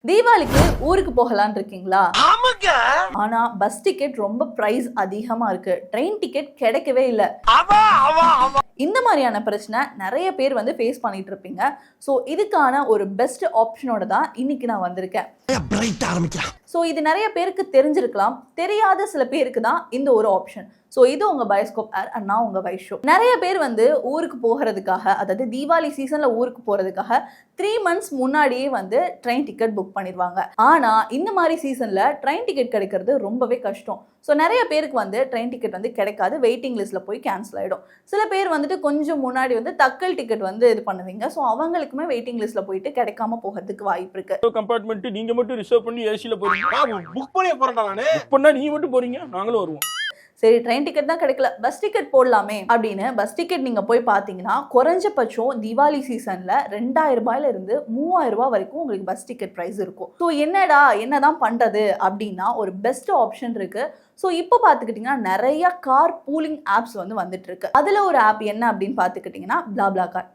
தீபாவளிக்கு ஊருக்கு போகலான்னு இருக்கீங்களா? ஆமாங்க. ஆனா பஸ் டிக்கெட் ரொம்ப பிரைஸ் அதிகமா இருக்கு. ட்ரெயின் டிக்கெட் கிடைக்கவே இல்ல. இந்த மாதிரியான பிரச்சனை நிறைய பேர் வந்து ஃபேஸ் பண்ணிட்டு இருப்பீங்க. ஸோ இதுக்கான ஒரு பெஸ்ட் ஆப்ஷனோட தான் இன்னைக்கு நான் வந்திருக்கேன். ஸோ இது நிறைய பேருக்கு தெரிஞ்சிருக்கலாம், தெரியாத சில பேருக்கு தான் இந்த ஒரு ஆப்ஷன். ஸோ இது உங்க பயோஸ்கோப் ஏர் அண்ட் நான் உங்க வைஷோ. நிறைய பேர் வந்து ஊருக்கு போகிறதுக்காக, அதாவது தீபாவளி சீசன்ல ஊருக்கு போறதுக்காக 3 months முன்னாடியே வந்து ட்ரெயின் டிக்கெட் புக் பண்ணிடுவாங்க. ஆனா இந்த மாதிரி சீசன்ல ட்ரெயின் டிக்கெட் கிடைக்கிறது ரொம்பவே கஷ்டம். ஸோ நிறைய பேருக்கு வந்து ட்ரெயின் டிக்கெட் வந்து கிடைக்காது, வெயிட்டிங் லிஸ்ட்ல போய் கேன்சல் ஆயிடும். சில பேர் வந்துட்டு கொஞ்சம் முன்னாடி வந்து தக்கல் டிக்கெட் வந்து இது பண்ணுவீங்க. ஸோ அவங்களுக்குமே வெயிட்டிங் லிஸ்ட்ல போயிட்டு கிடைக்காம போகிறதுக்கு வாய்ப்பு இருக்கு. கம்பார்ட்மெண்ட் நீங்க மட்டும் ரிசர்வ் பண்ணி ஏசில போறீங்க, புக் பண்ணி போறேன்டா நானு. புக் பண்ணா நீங்க மட்டும் போறீங்க, நாங்களும் வருவோம். சரி, ட்ரெயின் டிக்கெட் தான் கிடைக்கல, பஸ் டிக்கெட் போடலாமே அப்படின்னு பஸ் டிக்கெட் நீங்க போய் பார்த்தீங்கன்னா குறைஞ்சபட்சம் தீபாவளி சீசன்ல 2000 ரூபாயில இருந்து 3000 ரூபாய் வரைக்கும் உங்களுக்கு பஸ் டிக்கெட் பிரைஸ் இருக்கும். ஸோ என்னதான் பண்றது அப்படின்னா ஒரு பெஸ்ட் ஆப்ஷன் இருக்கு. ஸோ இப்போ பார்த்துக்கிட்டிங்கன்னா நிறைய கார் பூலிங் ஆப்ஸ் வந்து வந்துட்டு இருக்கு. அதில் ஒரு ஆப் என்ன அப்படின்னு பார்த்துக்கிட்டிங்கன்னா BlaBlaCar.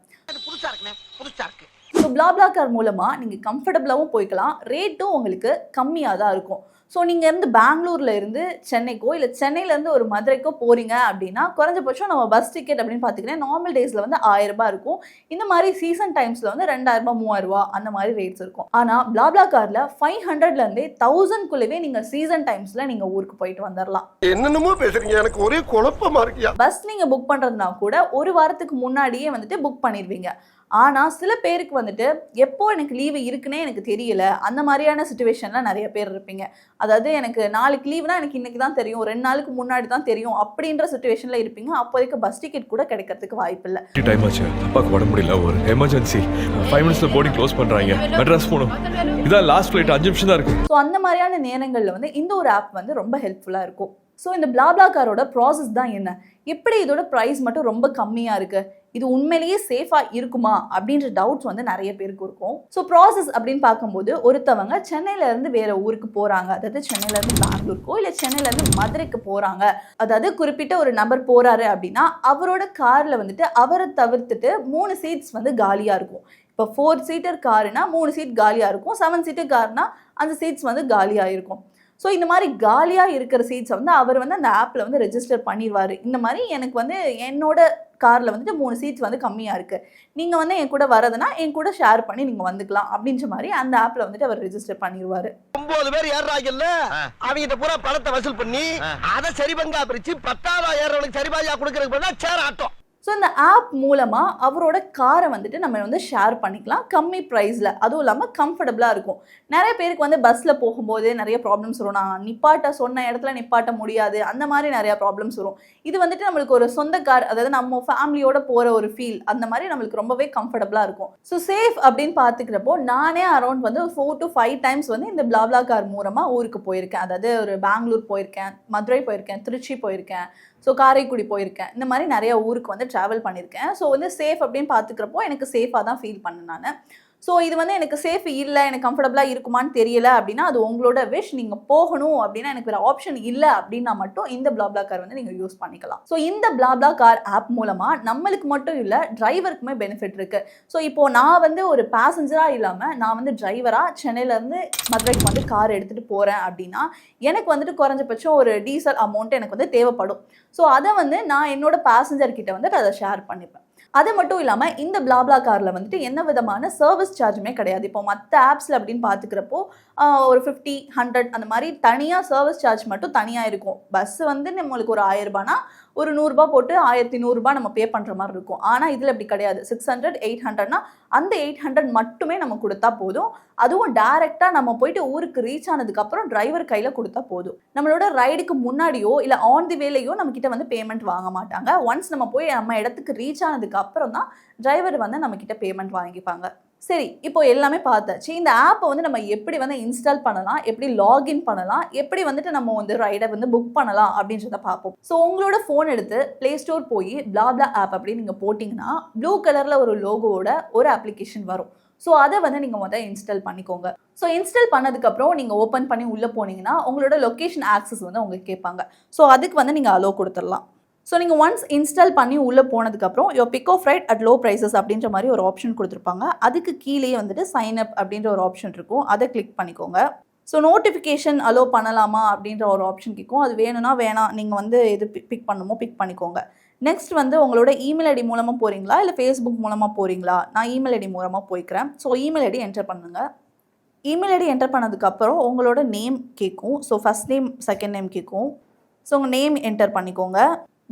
ஸோ BlaBlaCar மூலமாக நீங்கள் கம்ஃபர்டபுளாகவும் போய்க்கலாம், ரேட்டும் உங்களுக்கு கம்மியாக தான் இருக்கும். ஸோ நீங்கள் இருந்து பெங்களூரில் இருந்து சென்னைக்கோ இல்லை சென்னையிலேருந்து ஒரு மதுரைக்கோ போகிறீங்க அப்படின்னா குறைஞ்சபட்சம் நம்ம பஸ் டிக்கெட் அப்படின்னு பார்த்துக்கிட்டேன் நார்மல் டேஸில் வந்து 1000 ரூபாய் இருக்கும். இந்த மாதிரி சீசன் டைம்ஸில் வந்து 2000 ரூபாய் 3000 ரூபாய் அந்த மாதிரி ரேட்ஸ் இருக்கும். ஆனால் BlaBlaCarல 500லேருந்தே 1000க்குள்ளவே நீங்கள் சீசன் டைம்ஸில் நீங்கள் ஊருக்கு போயிட்டு வந்துடலாம். என்னென்னமோ பேசுறீங்க, எனக்கு ஒரே குழப்பமா இருக்கியா. பஸ் நீங்கள் புக் பண்ணுறதுனா கூட ஒரு வாரத்துக்கு முன்னாடியே வந்துட்டு புக் பண்ணிடுவீங்க. ஆனால் சில பேருக்கு வந்துட்டு எப்போ எனக்கு லீவு இருக்குன்னே எனக்கு தெரியல, அந்த மாதிரியான சுச்சுவேஷனில் நிறைய பேர் இருப்பீங்க. அதாவது எனக்கு நாளைக்கு லீவுனா எனக்கு இன்னைக்கு தான் தெரியும், 2 நாளுக்கு முன்னாடி தான் தெரியும் அப்படின்ற சுச்சுவேஷனில் இருப்பீங்க. அப்போதைக்கு பஸ் டிக்கெட் கூட கிடைக்கிறதுக்கு வாய்ப்பு இல்லை. டைம் ஆச்சு, அப்பாக்கு உடம்பு முடியல, ஒரு எமர்ஜென்சி, 5 minutes போர்டிங் க்ளோஸ் பண்ணுறாங்க, மெட்ராஸ் போகணும், இதான் லாஸ்ட் ஃப்ளைட், 5 நிமிஷம் தான் இருக்கு. ஸோ அந்த மாதிரியான நேரங்களில் வந்து இந்த ஒரு ஆப் வந்து ரொம்ப ஹெல்ப்ஃபுல்லாக இருக்கும். ஸோ இந்த BlaBlaCarோட ப்ராசஸ் தான் என்ன, எப்படி இதோட ப்ரைஸ் மட்டும் ரொம்ப கம்மியாக இருக்குது, இது உண்மையிலேயே சேஃபாக இருக்குமா அப்படின்ற டவுட்ஸ் வந்து நிறைய பேருக்கு இருக்கும். ஸோ ப்ராசஸ் அப்படின்னு பார்க்கும்போது ஒருத்தவங்க சென்னையிலேருந்து வேறு ஊருக்கு போகிறாங்க, அதாவது சென்னையிலேருந்து பெங்களூருக்கோ இல்லை சென்னையிலேருந்து மதுரைக்கு போகிறாங்க, அதாவது குறிப்பிட்ட ஒரு நபர் போகிறாரு அப்படின்னா அவரோட காரில் வந்துட்டு அவரை தவிர்த்துட்டு 3 சீட்ஸ் வந்து காலியாக இருக்கும். இப்போ 4 சீட்டர் காருனா 3 சீட் காலியாக இருக்கும், 7 சீட்டர் காருனா அந்த சீட்ஸ் வந்து காலியாக இருக்கும். ஸோ இந்த மாதிரி காலியாக இருக்கிற சீட்ஸை வந்து அவர் வந்து அந்த ஆப்பில் வந்து ரெஜிஸ்டர் பண்ணிடுவார். இந்த மாதிரி எனக்கு வந்து என்னோட காரில் வந்துட்டு 3 சீட்ஸ் வந்து கம்மியாக இருக்குது, நீங்கள் வந்து என் கூட வரதுன்னா என் கூட ஷேர் பண்ணி நீங்கள் வந்துக்கலாம் அப்படின்ற மாதிரி அந்த ஆப்பில் வந்துட்டு அவர் ரெஜிஸ்டர் பண்ணிடுவார். 9 பேர் ஏறாங்கல்ல, அவங்க பூரா பணத்தை வசூல் பண்ணி அதை சரி பங்கா பிரிச்சு 10,000 ஏறவனுக்கு சரி பாதியா கொடுக்கறதுக்கு சேர் ஆட்டம். ஸோ இந்த ஆப் மூலமாக அவரோட காரை வந்துட்டு நம்ம வந்து ஷேர் பண்ணிக்கலாம் கம்மி ப்ரைஸில், அதுவும் இல்லாமல் கம்ஃபர்டபுளாக இருக்கும். நிறைய பேருக்கு வந்து பஸ்ஸில் போகும்போது நிறைய ப்ராப்ளம்ஸ் வரும், நான் நிப்பாட்ட சொன்ன இடத்துல நிப்பாட்ட முடியாது, அந்த மாதிரி நிறையா ப்ராப்ளம்ஸ் வரும். இது வந்துட்டு நம்மளுக்கு ஒரு சொந்த கார், அதாவது நம்ம ஃபேமிலியோட போகிற ஒரு ஃபீல், அந்த மாதிரி நம்மளுக்கு ரொம்பவே கம்ஃபர்டபுளாக இருக்கும். ஸோ சேஃப் அப்படின்னு பார்த்துக்கிறப்போ நானே அரௌண்ட் வந்து 4 to 5 times வந்து இந்த BlaBlaCar மூலமாக ஊருக்கு போயிருக்கேன். அதாவது ஒரு பெங்களூர் போயிருக்கேன், மதுரை போயிருக்கேன், திருச்சி போயிருக்கேன், ஸோ காரைக்குடி போயிருக்கேன், இந்த மாதிரி நிறைய ஊருக்கு வந்து ட்ராவல் பண்ணியிருக்கேன். ஸோ வந்து சேஃப் அப்படின்னு பார்த்துக்கிறப்போ எனக்கு சேஃபாக தான் ஃபீல் பண்ணேன் நான். ஸோ இது வந்து எனக்கு சேஃப் இல்லை, எனக்கு கம்ஃபர்டபுளாக இருக்குமான்னு தெரியல அப்படின்னா அது உங்களோட விஷ். நீங்கள் போகணும் அப்படின்னா எனக்கு வேறு ஆப்ஷன் இல்லை அப்படின்னா மட்டும் இந்த BlaBlaCar வந்து நீங்கள் யூஸ் பண்ணிக்கலாம். ஸோ இந்த BlaBlaCar ஆப் மூலமாக நம்மளுக்கு மட்டும் இல்லை டிரைவருக்குமே பெனிஃபிட் இருக்குது. ஸோ இப்போது நான் வந்து ஒரு பேசஞ்சராக இல்லாமல் நான் வந்து டிரைவராக சென்னையிலேருந்து மதுரைக்கு வந்து கார் எடுத்துகிட்டு போகிறேன் அப்படின்னா எனக்கு வந்துட்டு குறைஞ்சபட்சம் ஒரு டீசல் அமௌண்ட் எனக்கு வந்து தேவைப்படும். ஸோ அதை வந்து நான் என்னோட பேசஞ்சர்கிட்ட வந்துட்டு அதை ஷேர் பண்ணிப்பேன். அது மட்டும் இல்லாமல் இந்த BlaBlaCarல வந்துட்டு என்ன விதமான சர்வீஸ் சார்ஜுமே கிடையாது. இப்போ மற்ற ஆப்ஸில் அப்படின்னு பார்த்துக்கிறப்போ ஒரு 50, 100 அந்த மாதிரி தனியாக சர்வீஸ் சார்ஜ் மட்டும் தனியாக இருக்கும். பஸ் வந்து நம்மளுக்கு ஒரு 1000 ரூபானா ஒரு 100 ரூபாய் போட்டு 1100 ரூபாய் நம்ம பே பண்ணுற மாதிரி இருக்கும். ஆனால் இதில் அப்படி கிடையாது. 600, 800னா அந்த 800 மட்டுமே நம்ம கொடுத்தா போதும். அதுவும் டைரெக்டாக நம்ம போயிட்டு ஊருக்கு ரீச் ஆனதுக்கப்புறம் டிரைவர் கையில் கொடுத்தா போதும். நம்மளோட ரைடுக்கு முன்னாடியோ இல்லை ஆன் தி வேலையோ நம்மக்கிட்ட வந்து பேமெண்ட் வாங்க மாட்டாங்க. ஒன்ஸ் நம்ம போய் நம்ம இடத்துக்கு ரீச் ஆனதுக்கு அப்புறம் தான் டிரைவர் வந்து நம்மக்கிட்ட பேமெண்ட் வாங்கிப்பாங்க. சரி, இப்போ எல்லாமே பார்த்தாச்சு. இந்த ஆப்பை வந்து நம்ம எப்படி வந்து இன்ஸ்டால் பண்ணலாம், எப்படி லாகின் பண்ணலாம், எப்படி வந்துட்டு நம்ம வந்து ரைடை வந்து புக் பண்ணலாம் அப்படின்றத பார்ப்போம். ஸோ உங்களோட ஃபோன் எடுத்து ப்ளே ஸ்டோர் போய் BlaBla ஆப் அப்படின்னு நீங்கள் போட்டிங்கன்னா ப்ளூ கலரில் ஒரு லோகோவோட ஒரு அப்ளிகேஷன் வரும். ஸோ அதை வந்து நீங்கள் முதல்ல இன்ஸ்டால் பண்ணிக்கோங்க. ஸோ இன்ஸ்டால் பண்ணதுக்கப்புறம் நீங்கள் ஓப்பன் பண்ணி உள்ளே போனீங்கன்னா உங்களோட லொக்கேஷன் ஆக்சஸ் வந்து உங்களுக்கு கேட்பாங்க. ஸோ அதுக்கு வந்து நீங்கள் அலோ கொடுத்துடலாம். ஸோ நீங்கள் ஒன்ஸ் இன்ஸ்டால் பண்ணி உள்ளே போனதுக்கப்புறம் you pick off right at low prices அப்படின்ற மாதிரி ஒரு ஆப்ஷன் கொடுத்துருப்பாங்க. அதுக்கு கீழேயே வந்துட்டு சைன் அப் அப்படின்ற ஒரு ஆப்ஷன் இருக்கும், அதை கிளிக் பண்ணிக்கோங்க. ஸோ நோட்டிஃபிகேஷன் அலோ பண்ணலாமா அப்படின்ற ஒரு ஆப்ஷன் கேட்கும். அது வேணும்னா வேணாம், நீங்கள் வந்து எது பிக் பண்ணுமோ பிக் பண்ணிக்கோங்க. நெக்ஸ்ட் வந்து உங்களோட இமெயில் ஐடி மூலமாக போகிறீங்களா இல்லை ஃபேஸ்புக் மூலமாக போகிறீங்களா? நான் இமெயில் ஐடி மூலமாக போய்க்கிறேன். ஸோ இமெயில் ஐடி என்டர் பண்ணுங்கள். இமெயில் ஐடி என்டர் பண்ணதுக்கப்புறம் உங்களோட நேம் கேட்கும். So first name second name கேட்கும். ஸோ உங்கள் நேம் என்டர் பண்ணிக்கோங்க.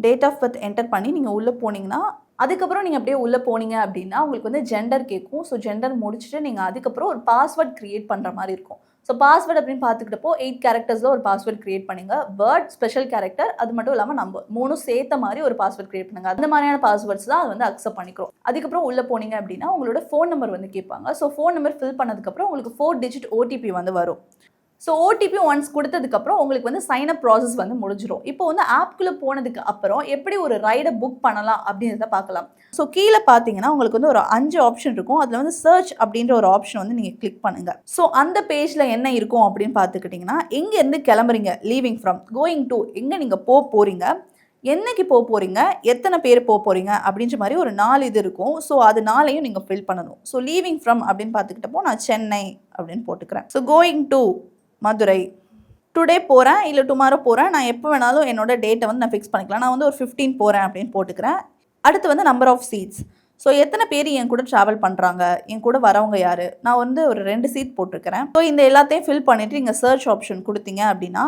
டேட் ஆஃப் பர்த் என்டர் பண்ணி நீங்கள் உள்ளே போனீங்கன்னா அதுக்கப்புறம் நீங்கள் அப்படியே உள்ளே போனீங்க அப்படின்னா உங்களுக்கு வந்து ஜெண்டர் கேட்கும். ஸோ ஜெண்டர் முடிச்சுட்டு நீங்கள் அதுக்கப்புறம் ஒரு பாஸ்வேர்ட் க்ரியேட் பண்ணுற மாதிரி இருக்கும். ஸோ பாஸ்வேர்ட் அப்படின்னு பார்த்துக்கிட்டப்போ 8 கேரக்டர்ஸில் ஒரு பாஸ்வேர்ட் க்ரியேட் பண்ணுங்க. வேர்ட், ஸ்பெஷல் கேரக்டர், அது மட்டும் இல்லாமல் நம்பர் 3 சேர்த்த மாதிரி ஒரு பாஸ்வேர்ட் க்ரியேட் பண்ணுங்க. அந்த மாதிரியான பாஸ்வேர்ட்ஸ் தான் அது வந்து அக்செப்ட் பண்ணிக்கிறோம். அதுக்கப்புறம் உள்ளே போனீங்க அப்படின்னா உங்களோட ஃபோன் நம்பர் வந்து கேட்பாங்க. ஸோ ஃபோன் நம்பர் ஃபில் பண்ணதுக்கப்புறம் உங்களுக்கு 4 டிஜிட் ஓடிபி வந்து வரும். ஸோ ஓடிபி ஒன்ஸ் கொடுத்ததுக்கப்புறம் உங்களுக்கு வந்து சைன் அப் ப்ராசஸ் வந்து முடிஞ்சிடும். இப்போ வந்து ஆப்குள்ளே போனதுக்கு அப்புறம் எப்படி ஒரு ரைடை புக் பண்ணலாம் அப்படின்றத பார்க்கலாம். ஸோ கீழே பார்த்தீங்கன்னா உங்களுக்கு வந்து ஒரு 5 ஆப்ஷன் இருக்கும். அதில் வந்து சர்ச் அப்படின்ற ஒரு ஆப்ஷன் வந்து நீங்கள் கிளிக் பண்ணுங்கள். ஸோ அந்த பேஜில் என்ன இருக்கும் அப்படின்னு பார்த்துக்கிட்டிங்கன்னா எங்கேருந்து கிளம்புறீங்க, லீவிங் ஃப்ரம், கோயிங் டு, எங்கே நீங்கள் போகிறீங்க, என்னைக்கு போகிறீங்க, எத்தனை பேர் போகிறீங்க அப்படின்ற மாதிரி ஒரு 4 இது இருக்கும். ஸோ அது 4ஐயும் நீங்கள் ஃபில் பண்ணணும். ஸோ லீவிங் ஃப்ரம் அப்படின்னு பார்த்துக்கிட்டப்போ நான் சென்னை அப்படின்னு போட்டுக்கிறேன். So going to Madurai, today போகிறேன் இல்லை டுமாரோ போகிறேன், நான் எப்போ வேணாலும் என்னோட டேட்டை வந்து நான் ஃபிக்ஸ் பண்ணிக்கலாம். நான் வந்து ஒரு 15 போகிறேன் அப்படின்னு போட்டுக்கிறேன். அடுத்து வந்து நம்பர் ஆஃப் சீட்ஸ். ஸோ எத்தனை பேர் என் கூட ட்ராவல் பண்ணுறாங்க, என் கூட வரவங்க யார், நான் வந்து ஒரு 2 சீட் போட்டிருக்கிறேன். ஸோ இந்த எல்லாத்தையும் ஃபில் பண்ணிவிட்டு நீங்கள் சர்ச் ஆப்ஷன் கொடுத்தீங்க அப்படின்னா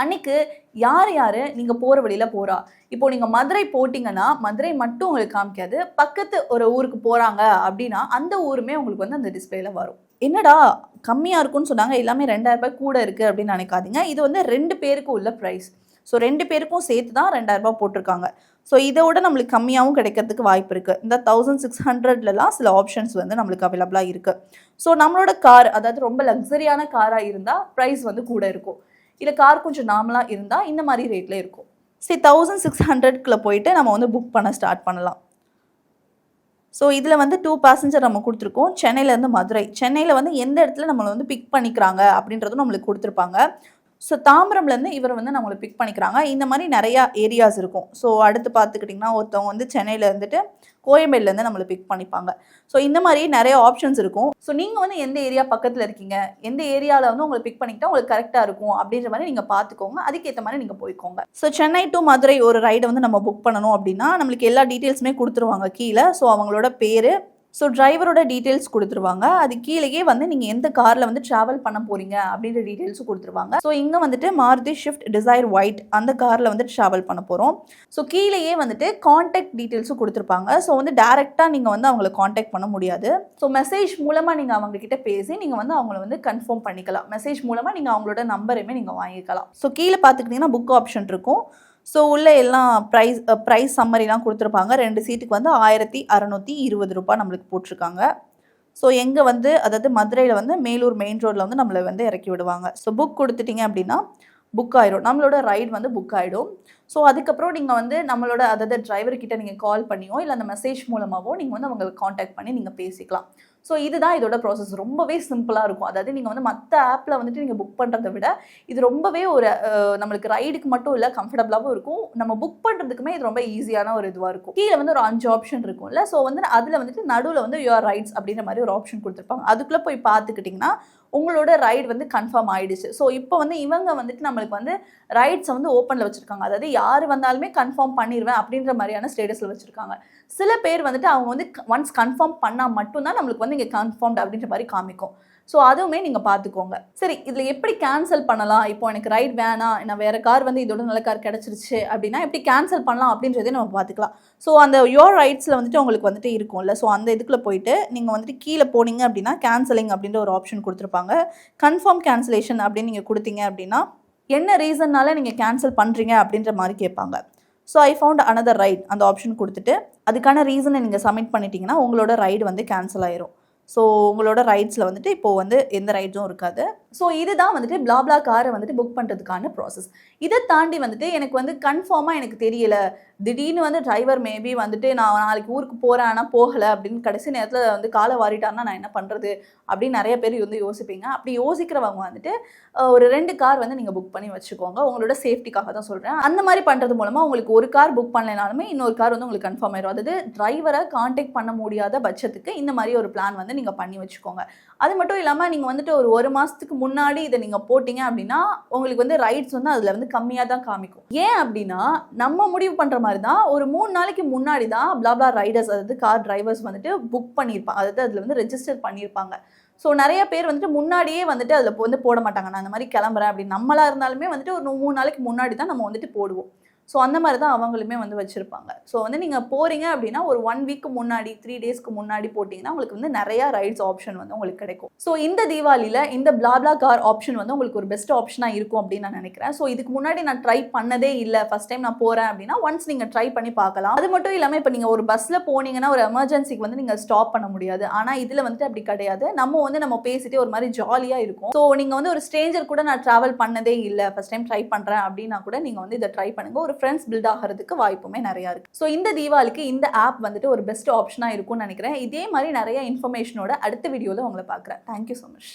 அன்றைக்கு யார் யார் நீங்கள் போகிற வழியில் போகிறா. இப்போது நீங்கள் மதுரை போட்டிங்கன்னா மதுரை மட்டும் உங்களுக்கு காமிக்காது, பக்கத்து ஒரு ஊருக்கு போகிறாங்க அப்படின்னா அந்த ஊருமே உங்களுக்கு வந்து அந்த டிஸ்பிளேல வரும். என்னடா கம்மியாக இருக்குன்னு சொன்னாங்க, எல்லாமே 2000 ரூபாய் கூட இருக்குது அப்படின்னு நினைக்காதீங்க. இது வந்து 2 பேருக்கு உள்ள ப்ரைஸ். ஸோ 2 பேருக்கும் சேர்த்து தான் 2000 ரூபாய் போட்டிருக்காங்க. ஸோ இதை விட நம்மளுக்கு கம்மியாகவும் கிடைக்கிறதுக்கு வாய்ப்பு இருக்குது. இந்த 1600லலாம் சில ஆப்ஷன்ஸ் வந்து நம்மளுக்கு அவைலபிளாக இருக்குது. ஸோ நம்மளோட கார், அதாவது ரொம்ப லக்ஸரியான காராக இருந்தால் ப்ரைஸ் வந்து கூட இருக்கும். இல்லை கார் கொஞ்சம் நார்மலாக இருந்தால் இந்த மாதிரி ரேட்டில் இருக்கும். சரி 1600க்குள்ளே போயிட்டு நம்ம வந்து புக் பண்ண ஸ்டார்ட் பண்ணலாம். ஸோ இதில் வந்து 2 பேசஞ்சர் நம்ம கொடுத்துருக்கோம். சென்னையிலேருந்து மதுரை. சென்னையில் வந்து எந்த இடத்துல நம்மளை வந்து பிக் பண்ணிக்கிறாங்க அப்படின்றதும் நம்மளுக்கு கொடுத்துருப்பாங்க. ஸோ தாம்பரம்லேருந்து இவர் வந்து நம்மளை பிக் பண்ணிக்கிறாங்க. இந்த மாதிரி நிறையா ஏரியாஸ் இருக்கும். ஸோ அடுத்து பார்த்துக்கிட்டிங்கன்னா ஒருத்தவங்க வந்து சென்னையில் இருந்துட்டு கோயம்பேடுலேருந்து நம்மளை பிக் பண்ணிப்பாங்க. ஸோ இந்த மாதிரி நிறைய ஆப்ஷன்ஸ் இருக்கும். ஸோ நீங்கள் வந்து எந்த ஏரியா பக்கத்தில் இருக்கீங்க, எந்த ஏரியாவில் வந்து உங்களை பிக் பண்ணிக்கிட்டால் உங்களுக்கு கரெக்டாக இருக்கும் அப்படின்ற மாதிரி நீங்கள் பார்த்துக்கோங்க. அதுக்கேற்ற மாதிரி நீங்கள் போய்க்கோங்க. ஸோ சென்னை டு மதுரை ஒரு ரைடை வந்து நம்ம புக் பண்ணணும் அப்படின்னா நம்மளுக்கு எல்லா டீட்டெயில்ஸுமே கொடுத்துருவாங்க கீழே. ஸோ அவங்களோட பேர், ஸோ டிரைவரோட டீட்டெயில்ஸ் கொடுத்துருவாங்க. அது கீழேயே வந்து நீங்கள் எந்த காரில் வந்து ட்ராவல் பண்ண போகிறீங்க அப்படின்ற டீட்டெயில்ஸும் கொடுத்துருவாங்க. ஸோ இங்கே வந்துட்டு மாருதி ஷிஃப்ட் டிசைர் ஒயிட் அந்த காரில் வந்து ட்ராவல் பண்ண போகிறோம். ஸோ கீழேயே வந்துட்டு காண்டாக்ட் டீட்டெயில்ஸும் கொடுத்துருப்பாங்க. ஸோ வந்து டேரெக்டாக நீங்கள் வந்து அவங்களை காண்டாக்ட் பண்ண முடியாது. ஸோ மெசேஜ் மூலமாக நீங்கள் அவங்கக்கிட்ட பேசி நீங்கள் வந்து அவங்கள வந்து கன்ஃபார்ம் பண்ணிக்கலாம். மெசேஜ் மூலமாக நீங்கள் அவங்களோட நம்பரையுமே நீங்கள் வாங்கிக்கலாம். ஸோ கீழே பார்த்துக்கிட்டிங்கன்னா புக் ஆப்ஷன் இருக்கும். ஸோ உள்ள எல்லாம் ப்ரைஸ் சம்மரிலாம் கொடுத்துருப்பாங்க. 2 சீட்டுக்கு வந்து 1620 ரூபாய் நம்மளுக்கு போட்டிருக்காங்க. ஸோ எங்கே வந்து அதாவது மதுரையில் வந்து மேலூர் மெயின் ரோடில் வந்து நம்மளை வந்து இறக்கி விடுவாங்க. ஸோ புக் கொடுத்துட்டிங்க அப்படின்னா புக் ஆகிடும், நம்மளோட ரைடு வந்து புக் ஆகிடும். ஸோ அதுக்கப்புறம் நீங்கள் வந்து நம்மளோட அதாவது டிரைவர்கிட்ட நீங்கள் கால் பண்ணியோ இல்லை அந்த மெசேஜ் மூலமாகவோ நீங்கள் வந்து அவங்களுக்கு காண்டாக்ட் பண்ணி நீங்கள் பேசிக்கலாம். ஸோ இதுதான் இதோட ப்ராசஸ். ரொம்பவே சிம்பிளாக இருக்கும். அதாவது நீங்கள் வந்து மற்ற ஆப்பில் வந்துட்டு நீங்கள் புக் பண்ணுறதை விட இது ரொம்பவே ஒரு நம்மளுக்கு ரைடுக்கு மட்டும் இல்லை கம்ஃபர்டபுளாகவும் இருக்கும். நம்ம புக் பண்ணுறதுக்குமே இது ரொம்ப ஈஸியான ஒரு இதுவாக இருக்கும். கீழே வந்து ஒரு 5 ஆப்ஷன் இருக்கும்ல. ஸோ வந்து அதில் வந்துட்டு நடுவில் வந்து யுவர் ரைட்ஸ் அப்படின்ற மாதிரி ஒரு ஆப்ஷன் கொடுத்துருப்பாங்க. அதுக்குள்ளே போய் பார்த்துக்கிட்டிங்கன்னா உங்களோட ரைடு வந்து கன்ஃபார்ம் ஆகிடுச்சு. ஸோ இப்போ வந்து இவங்க வந்துட்டு நம்மளுக்கு வந்து ரைட்ஸை வந்து ஓப்பனில் வச்சுருக்காங்க. அதாவது யார் வந்தாலுமே கன்ஃபார்ம் பண்ணிடுவேன் அப்படின்ற மாதிரியான ஸ்டேட்டஸில் வச்சுருக்காங்க. சில பேர் வந்துட்டு அவங்க வந்து ஒன்ஸ் கன்ஃபார்ம் பண்ணால் மட்டும்தான் நம்மளுக்கு வந்து இங்கே கன்ஃபார்ம்டு அப்படின்ற மாதிரி காமிக்கும். ஸோ அதுவுமே நீங்கள் பார்த்துக்கோங்க. சரி, இதில் எப்படி கேன்சல் பண்ணலாம்? இப்போ எனக்கு ரைட் வேணாம், நான் வேறு கார் வந்து இதோட நல்ல கார் கிடச்சிருச்சு அப்படின்னா எப்படி கேன்சல் பண்ணலாம் அப்படின்றதே நம்ம பார்த்துக்கலாம். ஸோ அந்த யோர் ரைட்ஸில் வந்துட்டு உங்களுக்கு வந்துட்டு இருக்கும்ல. ஸோ அந்த இதுக்குள்ளே போயிட்டு நீங்கள் வந்துட்டு கீழே போனீங்க அப்படின்னா கேன்சலிங் அப்படின்ற ஒரு ஆப்ஷன் கொடுத்துருப்பாங்க. கன்ஃபார்ம் கேன்சலேஷன் அப்படின்னு நீங்கள் கொடுத்தீங்க அப்படின்னா என்ன ரீசன்னால நீங்கள் கேன்சல் பண்ணுறீங்க அப்படின்ற மாதிரி கேட்பாங்க. So I found another right அந்த ஆப்ஷன் கொடுத்துட்டு அதுக்கான ரீசனை நீங்கள் சப்மிட் பண்ணிட்டீங்கன்னா உங்களோட ரைடு வந்து கேன்சல் ஆயிரும். ஸோ உங்களோட ரைட்ஸில் வந்துட்டு இப்போது வந்து எந்த ரைட்ஸும் இருக்காது. ஸோ இதுதான் வந்துட்டு பிளாப்லா காரை வந்துட்டு புக் பண்ணுறதுக்கான ப்ராசஸ். இதை தாண்டி வந்துட்டு எனக்கு வந்து கன்ஃபார்மாக எனக்கு தெரியல, திடீர்னு வந்து டிரைவர் மேபி வந்துட்டு நான் நாளைக்கு ஊருக்கு போகிறேன் ஆனால் போகலை அப்படின்னு கடைசி நேரத்தில் வந்து காலை வாரிட்டாருன்னா நான் என்ன பண்ணுறது அப்படின்னு நிறைய பேர் வந்து யோசிப்பீங்க. அப்படி யோசிக்கிறவங்க வந்துட்டு ஒரு 2 கார் வந்து நீங்கள் புக் பண்ணி வச்சுக்கோங்க. உங்களோட சேஃப்டிக்காக தான் சொல்கிறேன். அந்த மாதிரி பண்ணுறது மூலமாக உங்களுக்கு ஒரு கார் புக் பண்ணலைனாலுமே இன்னொரு கார் வந்து உங்களுக்கு கன்ஃபார்ம் ஆயிடும். அதாவது டிரைவரை கான்டாக்ட் பண்ண முடியாத பட்சத்துக்கு இந்த மாதிரி ஒரு பிளான் வந்து நீங்கள் பண்ணி வச்சுக்கோங்க. அது மட்டும் இல்லாமல் நீங்கள் வந்துட்டு ஒரு மாதத்துக்கு முன்னாடி இதை நீங்கள் போட்டிங்க அப்படின்னா உங்களுக்கு வந்து ரைட்ஸ் வந்து அதில் வந்து கம்மியாக தான் காமிக்கும். ஏன் அப்படின்னா நம்ம முடிவு பண்ணுற மாதிரி தான் ஒரு 3 நாளைக்கு முன்னாடி தான் பிளாப்லா ரைடர்ஸ், அதாவது கார் டிரைவர்ஸ் வந்துட்டு புக் பண்ணியிருப்பாங்க, அதாவது அதில் வந்து ரெஜிஸ்டர் பண்ணியிருப்பாங்க. ஸோ நிறைய பேர் வந்துட்டு முன்னாடியே வந்துட்டு அதில் வந்து போட மாட்டாங்க. நான் அந்த மாதிரி கிளம்புறேன் அப்படின்னு நம்மளாக இருந்தாலுமே வந்துட்டு ஒரு 3 நாளைக்கு முன்னாடி தான் நம்ம வந்துட்டு போடுவோம். ஸோ அந்த மாதிரி தான் அவங்களுமே வந்து வச்சுருப்பாங்க. ஸோ வந்து நீங்கள் போகிறீங்க அப்படின்னா ஒரு 1 வீக்கு முன்னாடி 3 டேஸ்க்கு முன்னாடி போட்டிங்கன்னா உங்களுக்கு வந்து நிறையா ரைட்ஸ் ஆப்ஷன் வந்து உங்களுக்கு கிடைக்கும். ஸோ இந்த தீபாவளியில் இந்த பிளாப்லா கார் ஆப்ஷன் வந்து உங்களுக்கு ஒரு பெஸ்ட் ஆப்ஷனாக இருக்கும் அப்படின்னு நான் நினைக்கிறேன். ஸோ இதுக்கு முன்னாடி நான் ட்ரை பண்ணதே இல்லை, ஃபஸ்ட் டைம் நான் போகிறேன் அப்படின்னா ஒன்ஸ் நீங்கள் ட்ரை பண்ணி பார்க்கலாம். அது மட்டும் இல்லாமல் இப்போ நீங்கள் ஒரு பஸ்ஸில் போனீங்கன்னா ஒரு எமர்ஜென்சிக்கு வந்து நீங்கள் ஸ்டாப் பண்ண முடியாது. ஆனால் இதில் வந்துட்டு அப்படி கிடையாது. நம்ம பேசிட்டு ஒரு மாதிரி ஜாலியாக இருக்கும். ஸோ நீங்கள் வந்து ஒரு ஸ்ட்ரேஞ்சர் கூட நான் ட்ராவல் பண்ணதே இல்லை, ஃபஸ்ட் டைம் ட்ரை பண்ணுறேன் அப்படின்னா கூட நீங்கள் வந்து இதை ட்ரை பண்ணுங்கள். ஒரு ஃப்ரெண்ட்ஸ் பில்ட் ஆகிறதுக்கு வாய்ப்புமே நிறையா இருக்குது. ஸோ இந்த தீபாவளிக்கு இந்த ஆப் வந்துட்டு ஒரு பெஸ்ட் ஆப்ஷனாக இருக்கும்னு நினைக்கிறேன். இதே மாதிரி நிறைய இன்ஃபர்மேஷனோட அடுத்த வீடியோவில் உங்களை பார்க்குறேன். Thank you so much.